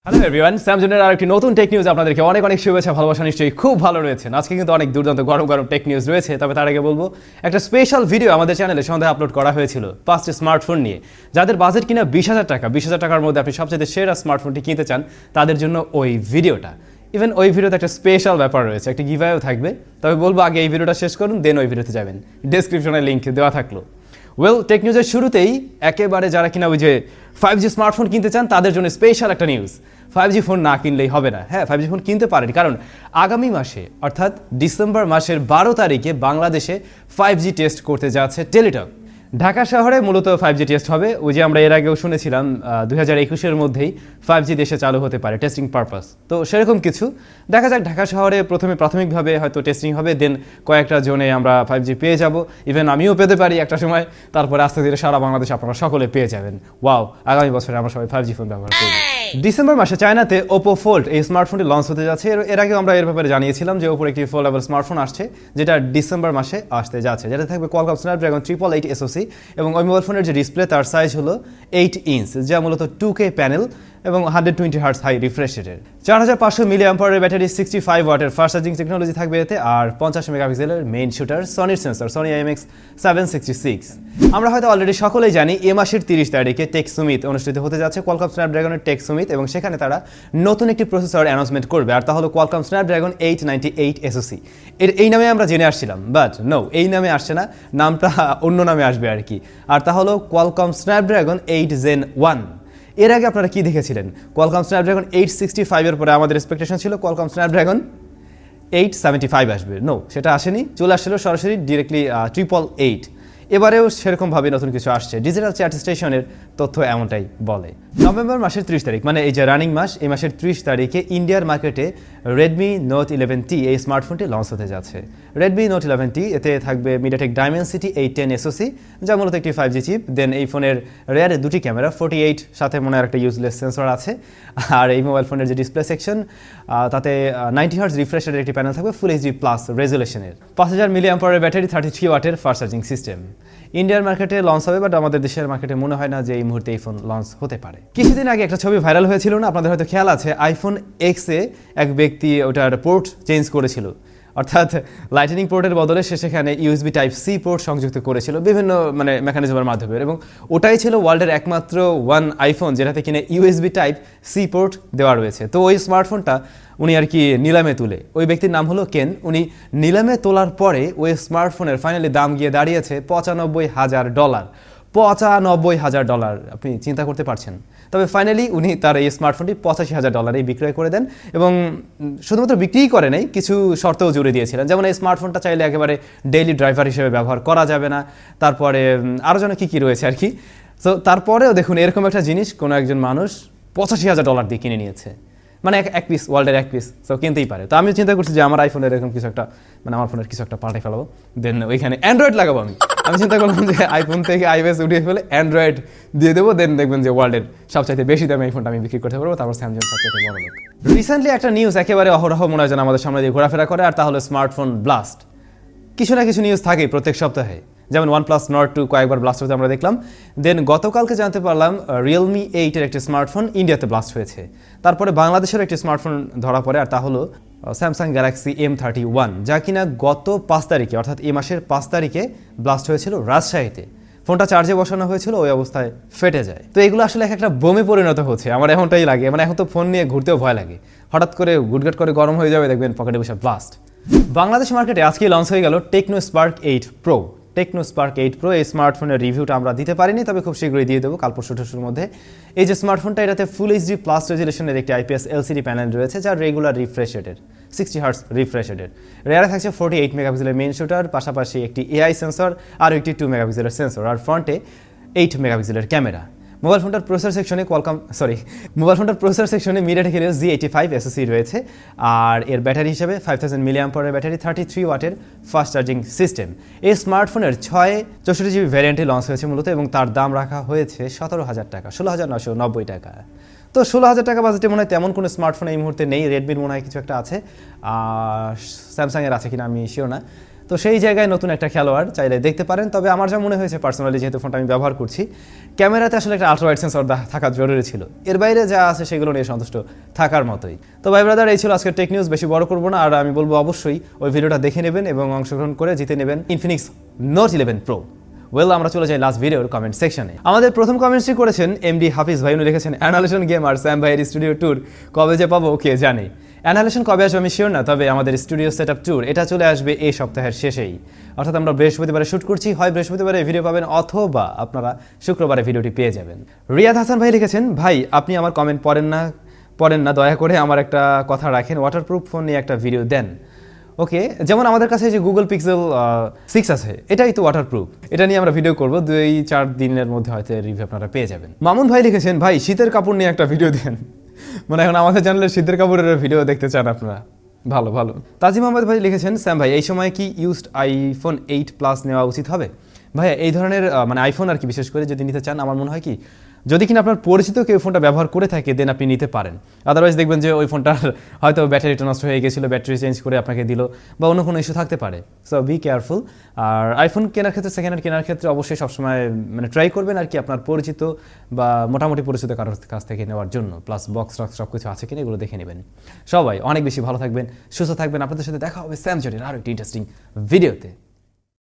Hello everyone, স্যামজনের আরেকটি নতুন tech news আপনাদেরকে অনেক অনেক শুভেচ্ছা, ভালোবাসা নিশ্চয়ই খুব ভালো রয়েছেন। আজকে কিন্তু অনেক দুর্দান্ত গরম গরম টেক নিউজ রয়েছে। তবে তার আগে বলবো, একটা স্পেশাল ভিডিও আমাদের চ্যানেলে সন্ধ্যায় আপলোড করা হয়েছিল 5টি স্মার্টফোন নিয়ে। যাদের বাজেট কিনা 20,000 টাকার মধ্যে আপনি সবচেয়ে সেরা স্মার্টফোনটি কিনতে চান, তাদের জন্য ওই ভিডিওটা। ইভেন ওই ভিডিওতে একটা স্পেশাল ব্যাপার রয়েছে, একটা গিভঅ্যাওয়ে থাকবে। তবে বলবো আগে এই ভিডিওটা শেষ করুন, দেন ওই ভিডিওতে যাবেন। ডেসক্রিপশনে লিঙ্ক দেওয়া থাকলো। টেক নিউজের শুরুতেই একেবারে যারা কিনা ওই যে 5G স্মার্টফোন কিনতে চান, তাদের জন্য স্পেশাল একটা নিউজ। 5G ফোন না কিনলেই হবে না। হ্যাঁ, 5G ফোন কিনতে পারেন, কারণ আগামী মাসে অর্থাৎ ডিসেম্বর মাসের 12 তারিখে বাংলাদেশে 5G টেস্ট করতে যাচ্ছে টেলিটক। ঢাকা শহরে মূলত 5G টেস্ট হবে। ওই যে আমরা এর আগেও শুনেছিলাম 2021-এর মধ্যেই 5G দেশে চালু হতে পারে টেস্টিং পারপাস। তো সেরকম কিছু দেখা যাক। ঢাকা শহরে প্রথমে প্রাথমিকভাবে হয়তো টেস্টিং হবে, দেন কয়েকটা জোনে আমরা 5G পেয়ে যাব। ইভেন আমিও পেতে পারি একটা সময়। তারপরে আস্তে ধীরে সারা বাংলাদেশে আপনারা সকলে পেয়ে যাবেন। ওয়াও, আগামী বছরে আমরা সবাই 5G ফোন ব্যবহার করব। ডিসেম্বর মাসে চায়নাতে Oppo Fold এই স্মার্টফোনটি লঞ্চ হতে যাচ্ছে। এর আগে আমরা এর ব্যাপারে জানিয়েছিলাম যে Oppo একটি ফোল্ডেবল স্মার্টফোন আসছে, যেটা ডিসেম্বর মাসে আসতে যাচ্ছে, যেটা থাকবে Qualcomm Snapdragon 888 SoC। এবং ওই মোবাইল ফোনের যে ডিসপ্লে, তার সাইজ হলো 8 ইঞ্চ, যা মূলত 2K প্যানেল এবং 120 হার্টজ হাই রিফ্রেশ রেটের। 4500 মিলিঅ্যাম্পিয়ারের ব্যাটারি, 65 ওয়াটের ফাস্ট চার্জিং টেকনোলজি থাকবে এতে, আর 50 মেগাপিক্সেলের মেইন শুটার সনির সেন্সর সনি IMX766। আমরা হয়তো অলরেডি সকলেই জানি এ মাসের 30 তারিখে টেক সুমিট অনুষ্ঠিত হতে যাচ্ছে, Qualcomm Snapdragon টেক সুমিট, এবং সেখানে তারা নতুন একটি প্রসেসর অ্যানাউন্সমেন্ট করবে, আর তা হলো Qualcomm Snapdragon 898 SoC। এই নামে আমরা জেনে আসছিলাম, বাট নো, এই নামে আসছে না, নামটা অন্য নামে আসবে আর কি। আর তা হলো Qualcomm Snapdragon 8 Gen 1। এর আগে আপনারা কি দেখেছিলেন? Qualcomm Snapdragon 865 এর পরে আমাদের এক্সপেকটেশন ছিল Qualcomm Snapdragon 875 আসবে। নো, সেটা আসেনি, চলে আসছিল সরাসরি ডিরেক্টলি 888। এবারেও সেরকমভাবে নতুন কিছু আসছে। ডিজিটাল চ্যাট স্টেশনের তথ্য এমনটাই বলে। নভেম্বর মাসের 30 তারিখ, মানে এই যে রানিং মাস, এই মাসের 30 তারিখে ইন্ডিয়ার মার্কেটে Redmi Note 11T এই স্মার্টফোনটি লঞ্চ হতে যাচ্ছে। Redmi Note 11T এতে থাকবে MediaTek Dimensity 810 SoC, যা মূলত একটি 5G চিপ। দেন এই ফোনের রেয়ারে দুটি ক্যামেরা, 48 সাথে মনে হয় একটা ইউজলেস সেন্সর আছে। আর এই মোবাইল ফোনের যে ডিসপ্লে সেকশন, তাতে 90 হার্টজ রিফ্রেশ রেটের একটি প্যানেল থাকবে ফুল HD প্লাস রেজুলেশনের। 5000 মিলিঅ্যাম্পিয়ারের ব্যাটারি, 33 ওয়াটের ফাস্ট চার্জিং সিস্টেম। ইন্ডিয়ার মার্কেটে লঞ্চ হবে, বাট আমাদের দেশের মার্কেটে মনে হয় না যে এই মুহূর্তে এই ফোন লঞ্চ হতে পারে। কিছুদিন আগে একটা ছবি ভাইরাল হয়েছিল না, আপনাদের হয়তো খেয়াল আছে? আইফোন এক্সে এক ব্যক্তি ওটার পোর্ট চেঞ্জ করেছিল, অর্থাৎ লাইটনিং পোর্টের বদলে সে সেখানে USB Type-C পোর্ট সংযুক্ত করেছিল বিভিন্ন মেকানিজমের মাধ্যমে, এবং ওটাই ছিল ওয়ার্ল্ডের একমাত্র আইফোন যেটাতে কিনে USB Type-C পোর্ট দেওয়া রয়েছে। তো ওই স্মার্টফোনটা উনি আর কি নিলামে তুলে, ওই ব্যক্তির নাম হলো কেন, উনি নিলামে তোলার পরে ওই স্মার্টফোনের ফাইনালি দাম গিয়ে দাঁড়িয়েছে $95,000। $95,000, আপনি চিন্তা করতে পারছেন? তবে ফাইনালি উনি তার এই স্মার্টফোনটি $85,000 বিক্রয় করে দেন, এবং শুধুমাত্র বিক্রিই করে নাই, কিছু শর্তও জুড়ে দিয়েছিলেন। যেমন এই স্মার্টফোনটা চাইলে একেবারে ডেইলি ড্রাইভার হিসেবে ব্যবহার করা যাবে না, তারপরে আরও যেন কী রয়েছে আর কি। সো তারপরেও দেখুন, এরকম একটা জিনিস কোনো একজন মানুষ $85,000 দিয়ে কিনে নিয়েছে, মানে এক পিস, ওয়ার্ল্ডের এক পিস। সো কিনতেই পারে। তো আমি চিন্তা করছি যে আমার আইফোনের এরকম কিছু একটা, মানে আমার ফোনের কিছু একটা পাল্টে ফেলাবো, দেন ওইখানে অ্যান্ড্রয়েড লাগাবো। আমি চিন্তা করলাম যে আইফোন থেকে iOS উঠিয়ে ফেলে অ্যান্ড্রয়েড দিয়ে দেবো, দেন দেখবেন যে ওয়ার্ল্ডের সবচাইতে বেশি দামে এই ফোনটা আমি বিক্রি করতে পারবো। তারপর স্যামসাং সবচাইতে বড় লোক। রিসেন্টলি একটা নিউজ একেবারে অহরহ মনে হয় যেন আমাদের সামনে দিয়ে ঘোরাফেরা করে, আর তাহলে স্মার্টফোন ব্লাস্ট। কিছু না কিছু নিউজ থাকেই প্রত্যেক সপ্তাহে, যেমন OnePlus Nord 2 কয়েকবার ব্লাস্ট হতে আমরা দেখলাম। দেন গতকালকে জানতে পারলাম Realme 8-এর একটি স্মার্টফোন ইন্ডিয়াতে ব্লাস্ট হয়েছে। তারপরে বাংলাদেশের একটি স্মার্টফোন ধরা পড়ে, আর তা হলো স্যামসাং গ্যালাক্সি M31, যা কিনা গত 5 তারিখে অর্থাৎ এই মাসের 5 তারিখে ব্লাস্ট হয়েছিল রাজশাহীতে। ফোনটা চার্জে বসানো হয়েছিল, ওই অবস্থায় ফেটে যায়। তো এগুলো আসলে একটা বোমে পরিণত হচ্ছে, আমার এমনটাই লাগে। মানে এখন তো ফোন নিয়ে ঘুরতেও ভয় লাগে, হঠাৎ করে গুটগাট করে গরম হয়ে যাবে, দেখবেন পকেটে বসে ব্লাস্ট। বাংলাদেশ মার্কেটে আজকেই লঞ্চ হয়ে গেল Tecno Spark 8 Pro। Tecno Spark 8 Pro এই স্মার্টফোনের রিভিউটা আমরা দিতে পারিনি, তবে খুব শীঘ্রই দিয়ে দেবো, কাল পরশুর মধ্যে। এই যে স্মার্টফোনটা, এটাতে ফুল HD প্লাস রেজুলেশনের একটি IPS LCD প্যানেল রয়েছে, যার রেগুলার রিফ্রেশ রেটের 60 হার্টজ রিফ্রেশ রেটের। রেয়ারে থাকছে 48 মেগাপিক্সেলের মেইন শুটার, পাশাপাশি একটি AI সেন্সর আর একটি 2 মেগাপিক্সেলের সেন্সর, আর ফ্রন্টে 8 মেগাপিক্সেলের ক্যামেরা। মোবাইল ফোনটার প্রসেসর সেকশনে MediaTek Z85 SoC রয়েছে, আর এর ব্যাটারি হিসেবে 5000 মিলিঅ্যাম্পিয়ারের ব্যাটারি, 33 ওয়াটের ফাস্ট চার্জিং সিস্টেম। এই স্মার্টফোনের 64GB ভ্যারিয়েন্টে লঞ্চ হয়েছে মূলত, এবং তার দাম রাখা হয়েছে 17,000 টাকা, 16,990 টাকা। তো 16,000 টাকা বাজেটে মনে হয় তেমন কোনো স্মার্টফোন এই মুহূর্তে নেই। রেডমির মনে হয় কিছু একটা আছে, স্যামসাংয়ের আছে কিনা আমি শিওর না। তো সেই জায়গায় নতুন একটা খেলোয়াড় চাইলে দেখতে পারেন। তবে আমার যা মনে হয়েছে পার্সোনালি, যেহেতু ফোনটা আমি ব্যবহার করছি, ক্যামেরাতে আসলে একটা আলট্রা ওয়াইড সেন্সর থাকা জরুরি ছিল। এর বাইরে যা আছে সেগুলো নিয়ে সন্তুষ্ট থাকার মতোই। তো ভাই ব্রাদার, এই ছিল আজকের টেক নিউজ। বেশি বড় করবো না, আর আমি বলবো অবশ্যই ওই ভিডিওটা দেখে নেবেন এবং অংশগ্রহণ করে জিতে নেবেন ইনফিনিক্স নোট 11 প্রো। আমরা চলে যাই লাস্ট ভিডিওর কমেন্ট সেকশনে। আমাদের প্রথম কমেন্টসটি করেছেন এমডি হাফিজ ভাই। উনি লিখেছেন, অ্যানালেশন গেমার স্যাম ভাইয়ের স্টুডিও ট্যুর কবে যে পাবো কে জানে। অ্যানালেশন কবে আসবে আমি শিওর না, তবে আমাদের স্টুডিও সেট আপ ট্যুর এটা চলে আসবে এই সপ্তাহের শেষেই। অর্থাৎ আমরা বৃহস্পতিবারে শ্যুট করছি, হয় বৃহস্পতিবারে ভিডিও পাবেন অথবা আপনারা শুক্রবারে ভিডিওটি পেয়ে যাবেন। রিয়াদ হাসান ভাই লিখেছেন, ভাই আপনি আমার কমেন্ট পড়েন না, দয়া করে আমার একটা কথা রাখেন, ওয়াটারপ্রুফ ফোন নিয়ে একটা ভিডিও দেন। ওকে, যেমন আমাদের কাছে যে গুগল পিক্সেল 6 আছে, এটাই তো ওয়াটারপ্রুফ। এটা নিয়ে আমরা ভিডিও করবো 2-4 দিনের মধ্যে, হয়তো রিভিউ আপনারা পেয়ে যাবেন। মামুন ভাই লিখেছেন, ভাই শীতের কাপড় নিয়ে একটা ভিডিও দেন। মানে এখন আমাদের চ্যানেলে শীতের কাপড়ের ভিডিও দেখতে চান আপনারা, ভালো ভালো। তাজিম আহমেদ ভাই লিখেছেন, স্যাম ভাই এই সময় কি ইউজড আইফোন 8 প্লাস নেওয়া উচিত হবে? ভাইয়া এই ধরনের মানে আইফোন আর কি, বিশেষ করে যদি নিতে চান, আমার মনে হয় কি, যদি কিনা আপনার পরিচিত কেউ ফোনটা ব্যবহার করে থাকে দেন আপনি নিতে পারেন। আদারওয়াইজ দেখবেন যে ওই ফোনটার হয়তো ব্যাটারিটা নষ্ট হয়ে গেছিলো, ব্যাটারি চেঞ্জ করে আপনাকে দিল, বা অন্য কোনো ইস্যু থাকতে পারে। So be careful. আর আইফোন কেনার ক্ষেত্রে, সেকেন্ড হ্যান্ড কেনার ক্ষেত্রে অবশ্যই সবসময় মানে ট্রাই করবেন আর কি আপনার পরিচিত বা মোটামুটি পরিচিত কারোর কাছ থেকে নেওয়ার জন্য। প্লাস বক্স টক্স সব কিছু আছে কিনা এগুলো দেখে নেবেন। সবাই অনেক বেশি ভালো থাকবেন, সুস্থ থাকবেন। আপনাদের সাথে দেখা হবে স্যামজনের আরও একটি ইন্টারেস্টিং ভিডিওতে।